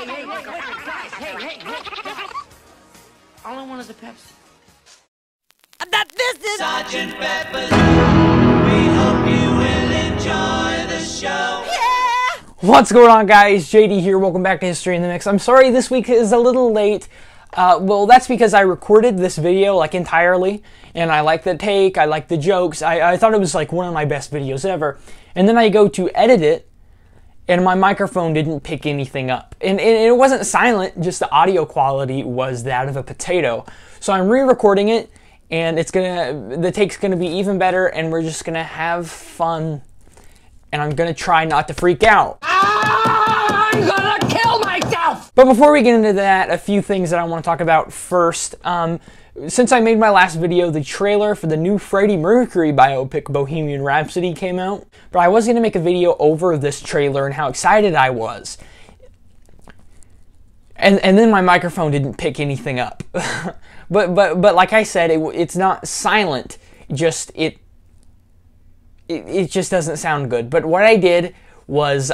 All I want is a Pepsi. This is Sergeant Pepper's. We hope you will enjoy the show. Yeah! What's going on, guys? JD here. Welcome back to History in the Mix. I'm sorry this week is a little late. Well, that's because I recorded this video like entirely, and I like the take, I like the jokes. I thought it was like one of my best videos ever. And then I go to edit it, and my microphone didn't pick anything up. And it wasn't silent, just the audio quality was that of a potato. So I'm re-recording it, and the take's gonna be even better, and we're just gonna have fun. And I'm gonna try not to freak out. I'm gonna kill myself! But before we get into that, a few things that I want to talk about first. Since I made my last video, the trailer for the new Freddie Mercury biopic Bohemian Rhapsody came out. But I was gonna make a video over this trailer and how excited I was. And then my microphone didn't pick anything up. but like I said, it's not silent, just it just doesn't sound good. But what I did was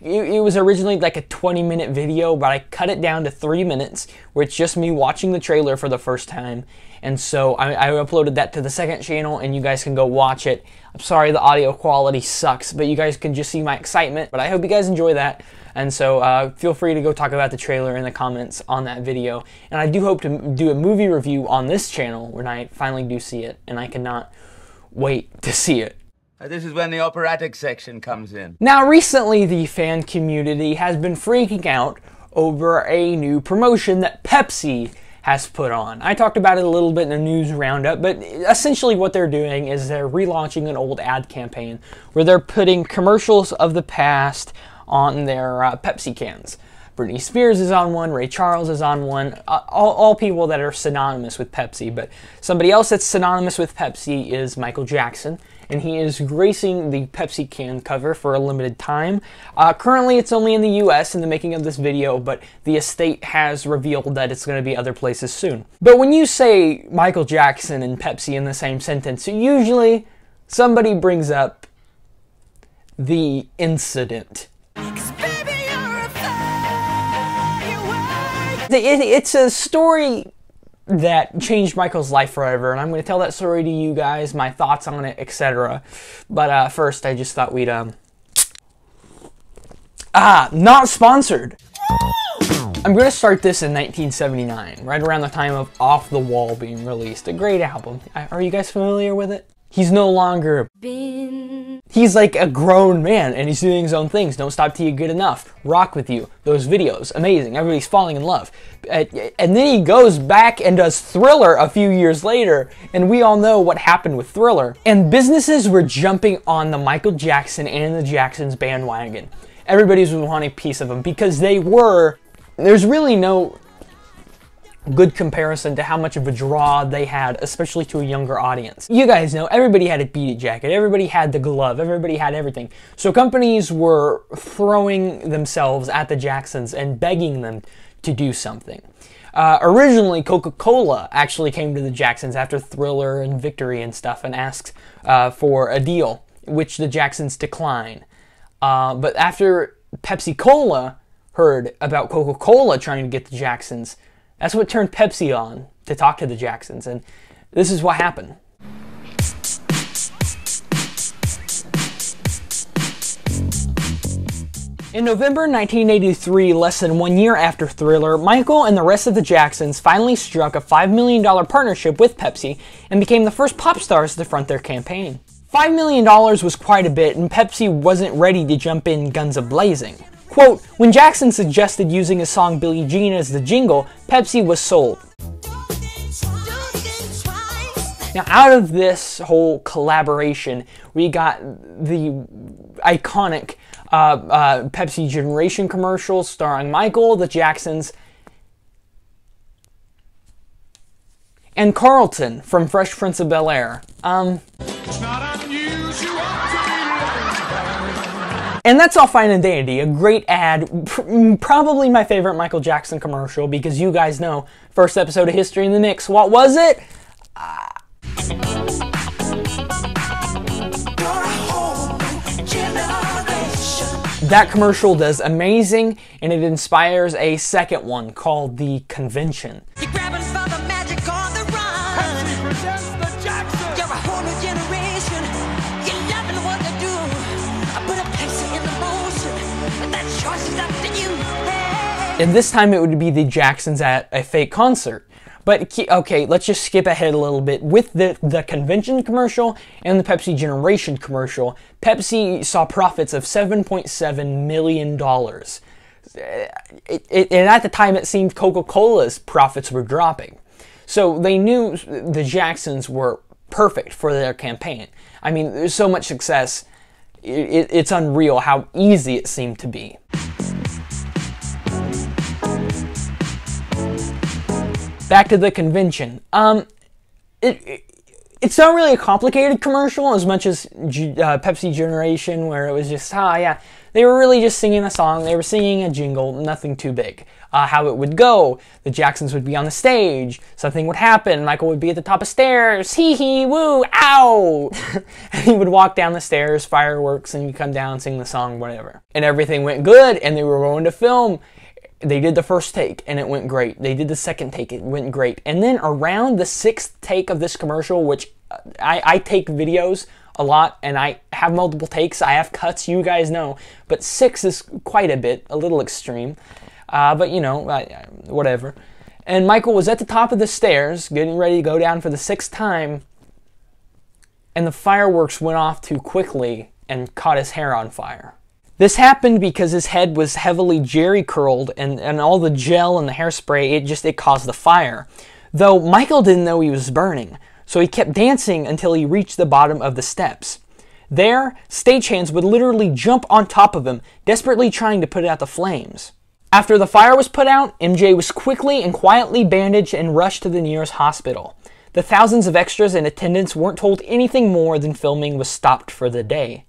it was originally like a 20-minute video, but I cut it down to 3 minutes, where it's just me watching the trailer for the first time. And so I uploaded that to the second channel, and you guys can go watch it. I'm sorry the audio quality sucks, but you guys can just see my excitement. But I hope you guys enjoy that. And so feel free to go talk about the trailer in the comments on that video. And I do hope to do a movie review on this channel when I finally do see it, and I cannot wait to see it. This is when the operatic section comes in. Now, recently, the fan community has been freaking out over a new promotion that Pepsi has put on. I talked about it a little bit in the news roundup, but essentially what they're doing is they're relaunching an old ad campaign where they're putting commercials of the past on their Pepsi cans. Britney Spears is on one, Ray Charles is on one, all people that are synonymous with Pepsi. But somebody else that's synonymous with Pepsi is Michael Jackson, and he is gracing the Pepsi can cover for a limited time. Currently, it's only in the US in the making of this video, but the estate has revealed that it's going to be other places soon. But when you say Michael Jackson and Pepsi in the same sentence, usually somebody brings up the incident. It's a story that changed Michael's life forever, and I'm going to tell that story to you guys, my thoughts on it, etc. But first, I just thought we'd not sponsored. I'm going to start this in 1979, right around the time of Off the Wall being released. A great album. Are you guys familiar with it? He's no longer He's like a grown man, and he's doing his own things. Don't Stop Till You Get Enough, Rock With You, those videos, amazing. Everybody's falling in love. And then he goes back and does Thriller a few years later, and we all know what happened with Thriller. And businesses were jumping on the Michael Jackson and the Jacksons bandwagon. Everybody was wanting a piece of them because there's really no good comparison to how much of a draw they had, especially to a younger audience. You guys know, everybody had a Beat It jacket, everybody had the glove, everybody had everything. So companies were throwing themselves at the Jacksons and begging them to do something. Originally, Coca-Cola actually came to the Jacksons after Thriller and Victory and stuff and asked for a deal, which the Jacksons declined. But after Pepsi-Cola heard about Coca-Cola trying to get the Jacksons, that's what turned Pepsi on to talk to the Jacksons, and this is what happened. In November 1983, less than 1 year after Thriller, Michael and the rest of the Jacksons finally struck a $5 million partnership with Pepsi and became the first pop stars to front their campaign. $5 million was quite a bit, and Pepsi wasn't ready to jump in guns a-blazing. Quote, when Jackson suggested using his song Billie Jean as the jingle, Pepsi was sold. Now, out of this whole collaboration, we got the iconic Pepsi Generation commercials starring Michael, the Jacksons, and Carlton from Fresh Prince of Bel-Air. And that's all fine and dandy, a great ad, probably my favorite Michael Jackson commercial, because you guys know, first episode of History in the Mix, what was it? That commercial does amazing, and it inspires a second one called The Convention. You're grabbing for the magic on the run. Pepsi presents the Jacksons. You're a whole new generation. You're loving what they do. I put a Pepsi in the motion, but that choice is up to you. Hey. And this time it would be the Jacksons at a fake concert. But okay, let's just skip ahead a little bit. With the Convention commercial and the Pepsi Generation commercial, Pepsi saw profits of $7.7 million. And at the time, it seemed Coca-Cola's profits were dropping. So they knew the Jacksons were perfect for their campaign. I mean, there's so much success, it's unreal how easy it seemed to be. Back to the Convention. It's not really a complicated commercial as much as Pepsi Generation, where it was just, yeah, they were really just singing a song, they were singing a jingle, nothing too big. How it would go, the Jacksons would be on the stage, something would happen, Michael would be at the top of stairs, hee hee, woo, ow! And he would walk down the stairs, fireworks, and he'd come down, sing the song, whatever. And everything went good, and they were going to film. They did the first take, and it went great. They did the second take, it went great. And then around the sixth take of this commercial, which I take videos a lot, and I have multiple takes, I have cuts, you guys know, but 6 is quite a bit, a little extreme, but you know, whatever. And Michael was at the top of the stairs, getting ready to go down for the 6th time, and the fireworks went off too quickly and caught his hair on fire. This happened because his head was heavily jerry curled, and all the gel and the hairspray, it caused the fire. Though Michael didn't know he was burning, so he kept dancing until he reached the bottom of the steps. There, stagehands would literally jump on top of him, desperately trying to put out the flames. After the fire was put out, MJ was quickly and quietly bandaged and rushed to the nearest hospital. The thousands of extras in attendance weren't told anything more than filming was stopped for the day.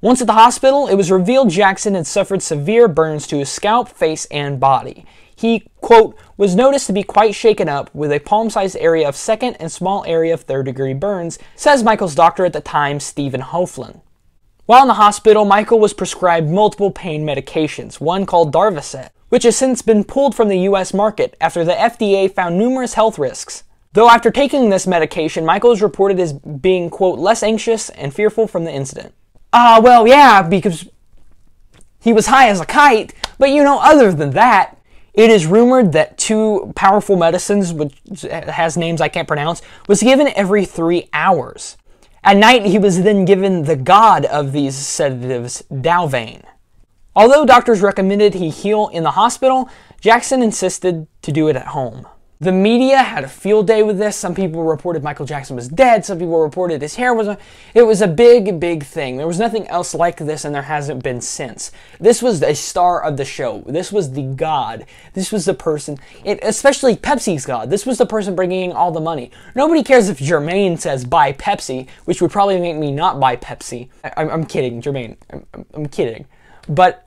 Once at the hospital, it was revealed Jackson had suffered severe burns to his scalp, face, and body. He, quote, was noticed to be quite shaken up with a palm-sized area of second and small area of third-degree burns, says Michael's doctor at the time, Stephen Hoflin. While in the hospital, Michael was prescribed multiple pain medications, one called Darvocet, which has since been pulled from the US market after the FDA found numerous health risks. Though after taking this medication, Michael is reported as being, quote, less anxious and fearful from the incident. Well, yeah, because he was high as a kite, but you know, other than that, it is rumored that 2 powerful medicines, which has names I can't pronounce, was given every 3 hours. At night, he was then given the god of these sedatives, Dalvane. Although doctors recommended he heal in the hospital, Jackson insisted to do it at home. The media had a field day with this. Some people reported Michael Jackson was dead. Some people reported his hair was it was a big, big thing. There was nothing else like this, and there hasn't been since. This was the star of the show. This was the god. This was the person, especially Pepsi's god. This was the person bringing in all the money. Nobody cares if Jermaine says buy Pepsi, which would probably make me not buy Pepsi. I'm kidding, Jermaine. I'm kidding. But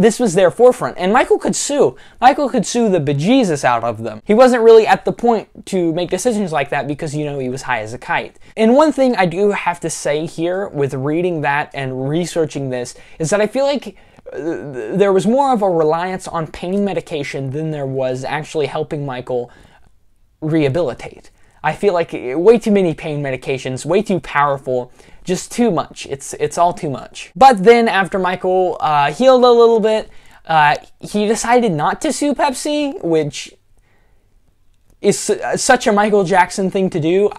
this was their forefront, and Michael could sue. Michael could sue the bejesus out of them. He wasn't really at the point to make decisions like that because, you know, he was high as a kite. And one thing I do have to say here with reading that and researching this is that I feel like there was more of a reliance on pain medication than there was actually helping Michael rehabilitate. I feel like way too many pain medications, way too powerful, just too much. It's all too much. But then after Michael healed a little bit, he decided not to sue Pepsi, which is such a Michael Jackson thing to do.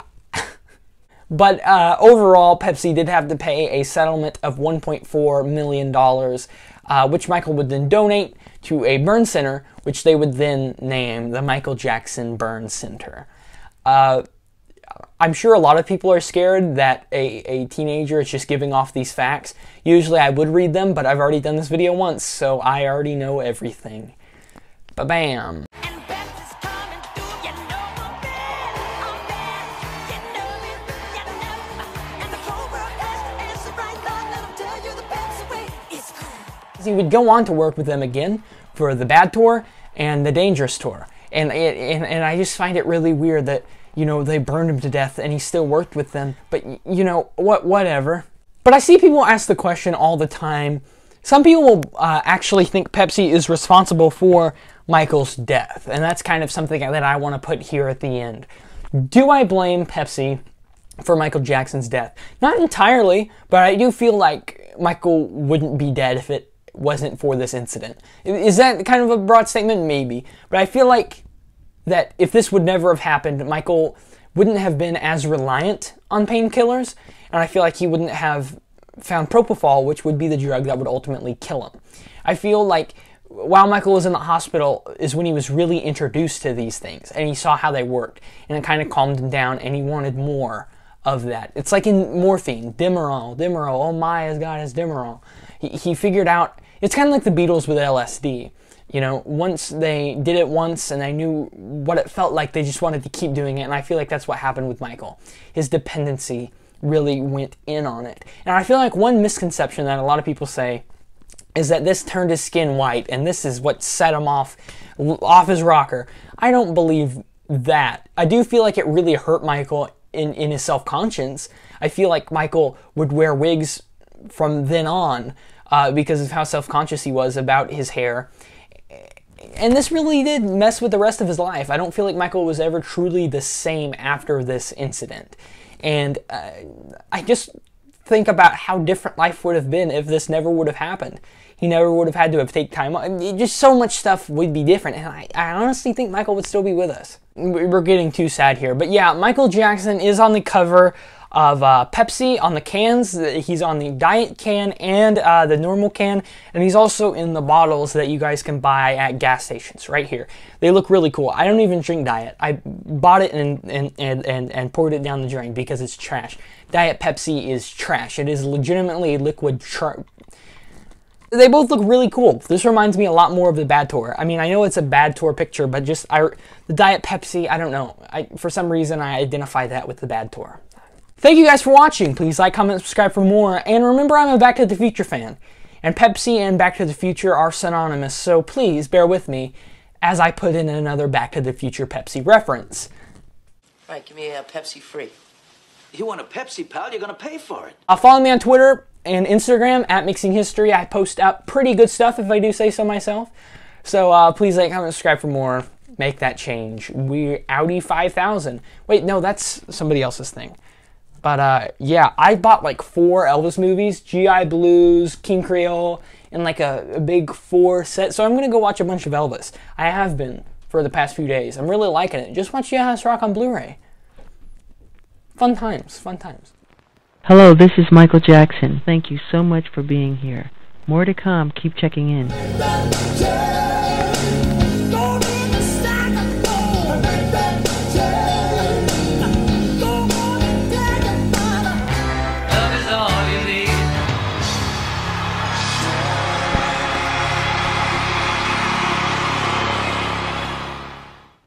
But overall, Pepsi did have to pay a settlement of $1.4 million, which Michael would then donate to a burn center, which they would then name the Michael Jackson Burn Center. I'm sure a lot of people are scared that a teenager is just giving off these facts. Usually I would read them, but I've already done this video once, so I already know everything. Ba-bam. He would go on to work with them again for the Bad Tour and the Dangerous Tour. And I just find it really weird that, you know, they burned him to death and he still worked with them. But, you know, whatever. But I see people ask the question all the time, Some people will actually think Pepsi is responsible for Michael's death, and that's kind of something that I want to put here at the end. Do I blame Pepsi for Michael Jackson's death? Not entirely, but I do feel like Michael wouldn't be dead if it wasn't for this incident. Is that kind of a broad statement? Maybe. But I feel like that if this would never have happened, Michael wouldn't have been as reliant on painkillers, and I feel like he wouldn't have found propofol, which would be the drug that would ultimately kill him. I feel like while Michael was in the hospital is when he was really introduced to these things, and he saw how they worked, and it kind of calmed him down, and he wanted more of that. It's like in morphine, Demerol, oh my, has got his Demerol. He figured out, it's kind of like the Beatles with LSD. You know, once they did it once and they knew what it felt like, they just wanted to keep doing it, and I feel like that's what happened with Michael. His dependency really went in on it. And I feel like one misconception that a lot of people say is that this turned his skin white and this is what set him off his rocker. I don't believe that. I do feel like it really hurt Michael in his self-conscience. I feel like Michael would wear wigs from then on because of how self-conscious he was about his hair. And this really did mess with the rest of his life. I don't feel like Michael was ever truly the same after this incident. And I just think about how different life would have been if this never would have happened. He never would have had to have taken time off. Just so much stuff would be different. And I honestly think Michael would still be with us. We're getting too sad here. But yeah, Michael Jackson is on the cover of Pepsi on the cans. He's on the diet can and the normal can, and he's also in the bottles that you guys can buy at gas stations right here. They look really cool. I don't even drink diet. I bought it and poured it down the drain because it's trash. Diet Pepsi is trash. It is legitimately liquid trash. They both look really cool. This reminds me a lot more of the Bad Tour. I mean, I know it's a Bad Tour picture, but just the Diet Pepsi, I don't know. For some reason, I identify that with the Bad Tour. Thank you guys for watching. Please like, comment, subscribe for more. And remember, I'm a Back to the Future fan. And Pepsi and Back to the Future are synonymous, so please bear with me as I put in another Back to the Future Pepsi reference. All right, give me a Pepsi free. You want a Pepsi, pal? You're gonna pay for it. Follow me on Twitter and Instagram at Mixing History. I post out pretty good stuff, if I do say so myself. So please like, comment, subscribe for more. Make that change. We're Audi 5000. Wait, no, that's somebody else's thing. But yeah, I bought like 4 Elvis movies, G.I. Blues, King Creole, and like a big 4 set. So I'm going to go watch a bunch of Elvis. I have been for the past few days. I'm really liking it. Just watch Yes Rock on Blu-ray. Fun times, fun times. Hello, this is Michael Jackson. Thank you so much for being here. More to come. Keep checking in.